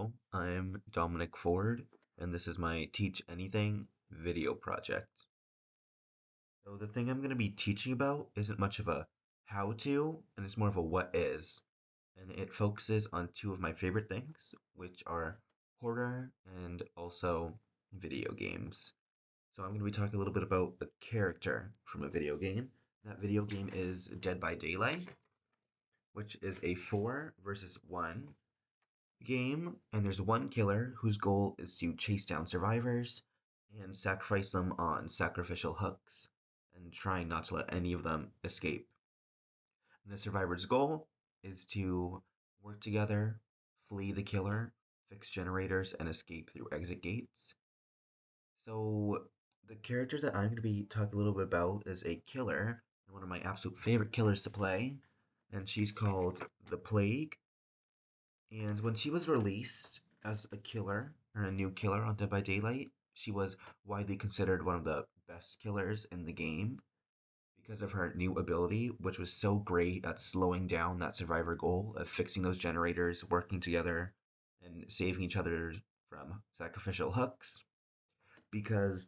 Hello, I'm Dominic Ford, and this is my Teach Anything video project. So the thing I'm going to be teaching about isn't much of a how-to, and it's more of a what is. And it focuses on two of my favorite things, which are horror and also video games. So I'm going to be talking a little bit about a character from a video game. That video game is Dead by Daylight, which is a 4 versus 1 game, and there's one killer whose goal is to chase down survivors and sacrifice them on sacrificial hooks and trying not to let any of them escape. And the survivor's goal is to work together, flee the killer, fix generators, and escape through exit gates. So the character that I'm going to be talking a little bit about is a killer, and one of my absolute favorite killers to play, and she's called the Plague. And when she was released as a killer, or a new killer on Dead by Daylight, she was widely considered one of the best killers in the game because of her new ability, which was so great at slowing down that survivor goal of fixing those generators, working together, and saving each other from sacrificial hooks. Because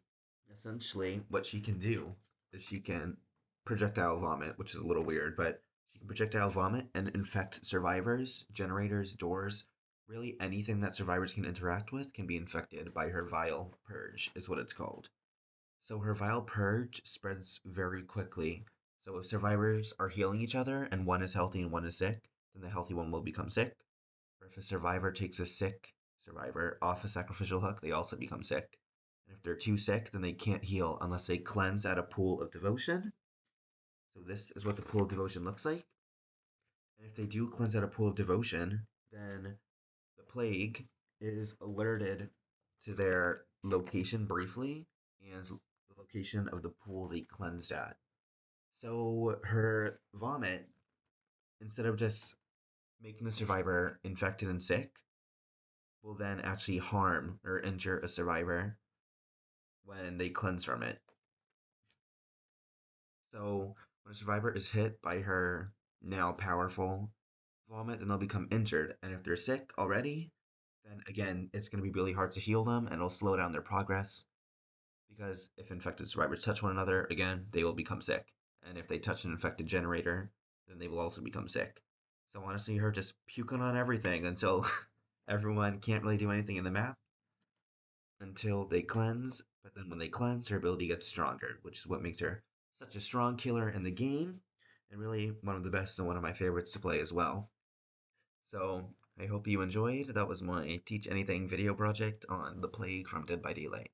essentially, what she can do is she can projectile vomit, which is a little weird, but she can projectile vomit and infect survivors, generators, doors. Really, anything that survivors can interact with can be infected by her vile purge, is what it's called. So her vile purge spreads very quickly. So if survivors are healing each other and one is healthy and one is sick, then the healthy one will become sick. Or if a survivor takes a sick survivor off a sacrificial hook, they also become sick. And if they're too sick, then they can't heal unless they cleanse at a pool of devotion. So this is what the pool of devotion looks like. And if they do cleanse at a pool of devotion, then the plague is alerted to their location briefly and the location of the pool they cleansed at. So her vomit, instead of just making the survivor infected and sick, will then actually harm or injure a survivor when they cleanse from it. So when a survivor is hit by her now powerful vomit, then they'll become injured. And if they're sick already, then again, it's going to be really hard to heal them and it'll slow down their progress. Because if infected survivors touch one another, again, they will become sick. And if they touch an infected generator, then they will also become sick. So honestly, her just puking on everything until everyone can't really do anything in the map until they cleanse. But then when they cleanse, her ability gets stronger, which is what makes her such a strong killer in the game, and really one of the best and one of my favorites to play as well. So I hope you enjoyed. That was my Teach Anything video project on the Plague from Dead by Daylight.